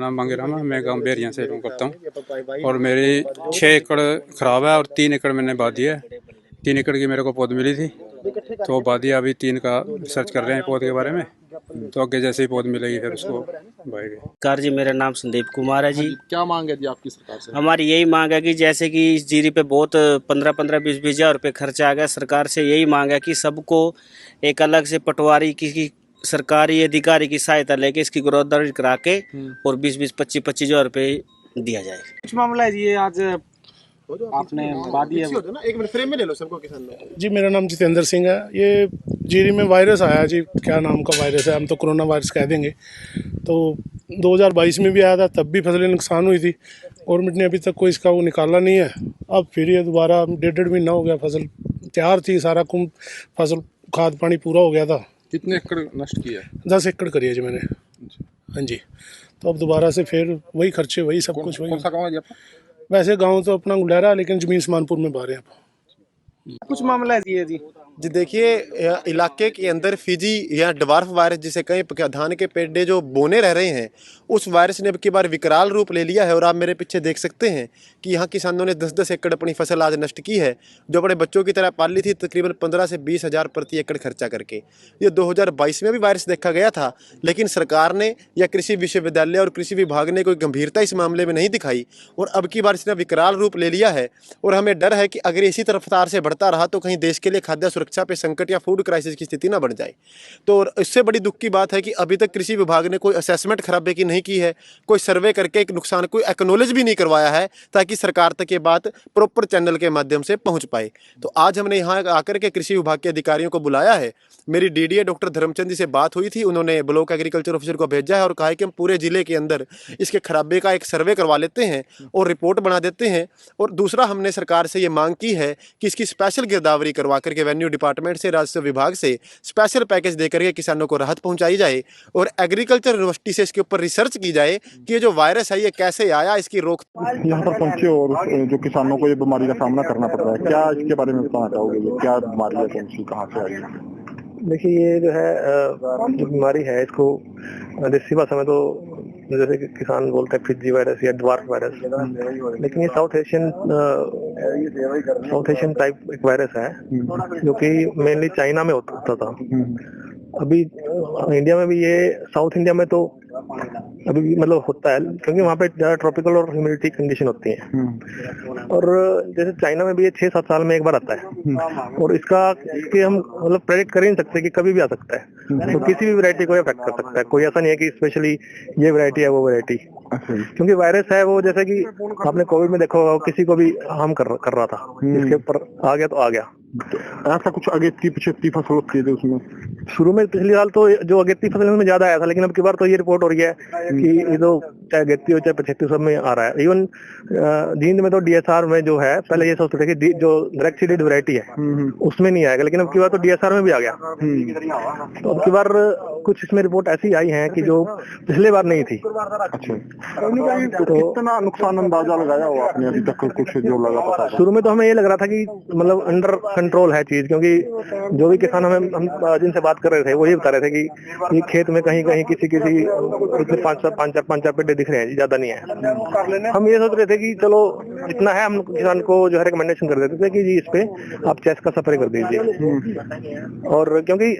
नाम मांगे रामा, मैं गांव बेरिया से बिलोंग करता हूँ और मेरी 6 एकड़ ख़राब है और 3 एकड़ मैंने बा दिया है। 3 एकड़ की मेरे को पौध मिली थी, तो बा दिया। अभी 3 का रिसर्च कर रहे हैं पौध के बारे में, तो आगे जैसे ही पौध मिलेगी फिर उसको बाएंगे। कार जी, मेरा नाम संदीप कुमार है जी। क्या मांग है जी आपकी सरकार से? हमारी यही मांग है कि जैसे कि इस जीरी पे बहुत 15-15, 20-20 हज़ार रुपये खर्चा आ गया। सरकार से यही मांग है कि सबको एक अलग से पटवारी की सरकारी अधिकारी की सहायता लेके इसकी गिरफ्तारी करा के और 20-20, 25-25 हज़ार रुपये दिया जाए। कुछ मामला है जी, आज आपने वादी है। एक मिनट फ्रेम में ले लो सबको किसान में। जी, मेरा नाम जितेंद्र सिंह है। ये जीरी में वायरस आया जी, क्या नाम का वायरस है, हम तो कोरोना वायरस कह देंगे। तो 2022 में भी आया था, तब भी फसलें नुकसान हुई थी। गवर्नमेंट ने अभी तक कोई इसका वो निकाला नहीं है। अब फिर ये दोबारा 1.5 महीना हो गया, फसल तैयार थी, सारा कुम फसल खाद पानी पूरा हो गया था। कितने एकड़ नष्ट किया? 10 एकड़ करी है जी मैंने। हाँ जी, तो अब दोबारा से फिर वही खर्चे, वही सब कुछ वही। कौन सा गाँव है जी आपका? वैसे गाँव तो अपना गुलेरा, लेकिन जमीन समानपुर में बारे हैं। कुछ मामला है जी। जी देखिए, इलाके के अंदर फिजी या डवार्फ वायरस जिसे कहीं धान के पेड़े जो बोने रह रहे हैं, उस वायरस ने अब की बार विकराल रूप ले लिया है। और आप मेरे पीछे देख सकते हैं कि यहाँ किसानों ने 10-10 एकड़ अपनी फसल आज नष्ट की है, जो बड़े बच्चों की तरह पाली थी, तकरीबन 15 से 20 हज़ार प्रति एकड़ खर्चा करके। ये 2022 में भी वायरस देखा गया था, लेकिन सरकार ने या कृषि विश्वविद्यालय और कृषि विभाग ने कोई गंभीरता इस मामले में नहीं दिखाई और अब की बार इसने विकराल रूप ले लिया है। और हमें डर है कि अगर इसी रफ्तार से बढ़ता रहा तो कहीं देश के लिए खाद्य सुरक्षा पे संकट या फूड क्राइसिस की स्थिति ना बढ़ जाए। तो इससे बड़ी दुख की बात है कि अभी तक कृषि विभाग ने कोई असेसमेंट खराबे की नहीं की है, कोई सर्वे करके एक नुकसान को एक्नॉलेज भी नहीं करवाया है, ताकि सरकार तक ये बात प्रॉपर चैनल के माध्यम से पहुंच पाए। तो आज हमने यहाँ आकर के कृषि विभाग के अधिकारियों को बुलाया है। मेरी डीडीए डॉक्टर धर्मचंद जी से बात हुई थी, उन्होंने ब्लॉक एग्रीकल्चर ऑफिसर को भेजा है और कहा है कि हम पूरे जिले के अंदर इसके खराबे का एक सर्वे करवा लेते हैं और रिपोर्ट बना देते हैं। और दूसरा, हमने सरकार से ये मांग की है कि इसकी स्पेशल गिरदावरी करवा करके रेवेन्यू डिपार्टमेंट से, राजस्व विभाग से स्पेशल पैकेज देकर के किसानों को राहत पहुंचाई जाए और एग्रीकल्चर यूनिवर्सिटी से इसके ऊपर रिसर्च की जाए कि ये जो वायरस है ये कैसे आया, इसकी रोक। यहाँ पर पहुंचे और जो किसानों को ये बीमारी का सामना करना पड़ रहा है, क्या इसके बारे में बताना चाहोगे? ये क्या बीमारी है, कौन सी, कहाँ से आई है? देखिए, ये जो है जो बीमारी है, इसको देसी भाषा में तो जैसे कि किसान बोलते हैं फिजी वायरस या ड्वार्फ वायरस, लेकिन ये साउथ एशियन टाइप एक वायरस है जो कि मेनली चाइना में होता था। अभी इंडिया में भी ये, साउथ इंडिया में तो अभी भी मतलब होता है, क्योंकि वहाँ पे ज़्यादा ट्रॉपिकल और ह्यूमिडिटी कंडीशन होती है। और जैसे चाइना में भी ये 6-7 साल में एक बार आता है और इसके हम मतलब प्रेडिक्ट कर ही नहीं सकते कि कभी भी आ सकता है। तो किसी भी वैरायटी को अफेक्ट कर सकता है, कोई ऐसा नहीं है कि स्पेशली ये वैरायटी है वो वैरायटी, क्योंकि वायरस है वो, जैसे कि आपने कोविड में देखा होगा, किसी को भी हार्म कर रहा था, इसके ऊपर आ गया तो आ गया। ऐसा कुछ अगेती पिछेती फसल होती है उसमें? शुरू में पिछले साल तो जो अगेती फसल में ज्यादा आया था, लेकिन अब की बार तो ये रिपोर्ट हो रही है कि ये तो चाहे अगेती हो चाहे पछेती, सब में आ रहा है। इवन जींद में तो डीएसआर में जो है, पहले ये सोचते थे कि जो डायरेक्ट सीडेड वैरायटी है उसमें नहीं आएगा, लेकिन अब की बार तो डीएसआर में भी आ गया। तो अब की बार कुछ इसमें रिपोर्ट ऐसी आई है कि जो पिछले बार नहीं थी। अच्छा, तो कितना नुकसान अंदाजा लगाया हो आपने अभी तक? कुछ जो लगा पता? शुरू में तो हमें ये लग रहा था कि मतलब अंडर कंट्रोल है चीज, क्योंकि जो भी किसान हम जिनसे बात कर रहे थे वो ये बता रहे थे कि ये खेत में कहीं किसी इतने 5-4 पेड़े दिख रहे हैं, ज्यादा नहीं है। हम ये सोच रहे थे कि चलो इतना है, हम किसान को जो है रिकमेंडेशन कर देते थे कि जी इस पे आप चेस्ट का स्प्रे कर दीजिए। और क्योंकि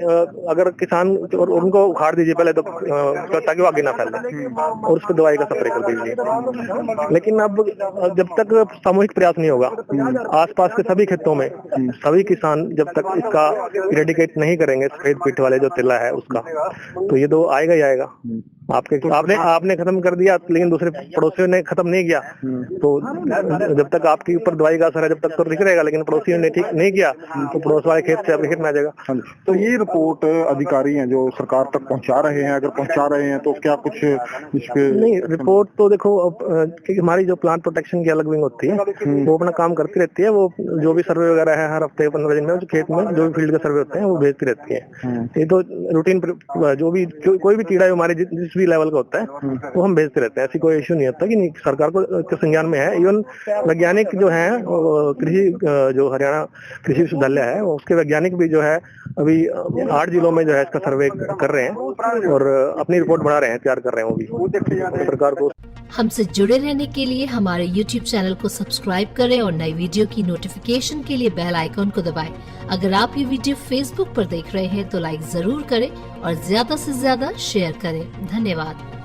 अगर किसान और उनको उखाड़ दीजिए पहले तो ताकि वो आगे ना फैले, और उस पर दवाई का स्प्रे कर दीजिए। लेकिन अब जब तक सामूहिक प्रयास नहीं होगा, आसपास के सभी खेतों में सभी किसान जब तक इसका इरेडिकेट नहीं करेंगे, सफेद पीठ वाले जो तिला है उसका, तो ये तो आएगा ही आएगा। आपने खत्म कर दिया, लेकिन दूसरे पड़ोसियों ने खत्म नहीं किया, तो जब तक आपके ऊपर दवाई का असर है जब तक तो ठीक रहेगा, लेकिन पड़ोसियों ने ठीक नहीं किया तो पड़ोस वाले खेत से आपके खेत में आ जाएगा। तो ये रिपोर्ट अधिकारी हैं जो सरकार तक पहुंचा रहे हैं, अगर पहुंचा रहे हैं तो क्या कुछ इस पे? नहीं, रिपोर्ट तो देखो, अब हमारी जो प्लांट प्रोटेक्शन की अलग विंग होती है वो अपना काम करती रहती है। वो जो भी सर्वे वगैरह है हर हफ्ते 15 दिन में खेत में जो भी फील्ड के सर्वे होते हैं वो भेजती रहती है। ये तो रूटीन, जो भी कोई भी कीड़ा हमारे जिस भी लेवल का होता है वो हम भेजते रहते हैं, ऐसी कोई इश्यू नहीं होता कि नहीं, सरकार को संज्ञान में है। इवन वैज्ञानिक जो है कृषि, जो हरियाणा कृषि विश्वविद्यालय है उसके वैज्ञानिक भी जो है अभी 8 जिलों में जो है इसका सर्वे कर रहे हैं और अपनी रिपोर्ट बना रहे हैं, तैयार कर रहे हैं वो भी सरकार को। हमसे जुड़े रहने के लिए हमारे YouTube चैनल को सब्सक्राइब करें और नई वीडियो की नोटिफिकेशन के लिए बेल आइकॉन को दबाएं। अगर आप ये वीडियो Facebook पर देख रहे हैं तो लाइक जरूर करें और ज्यादा से ज्यादा शेयर करें। धन्यवाद।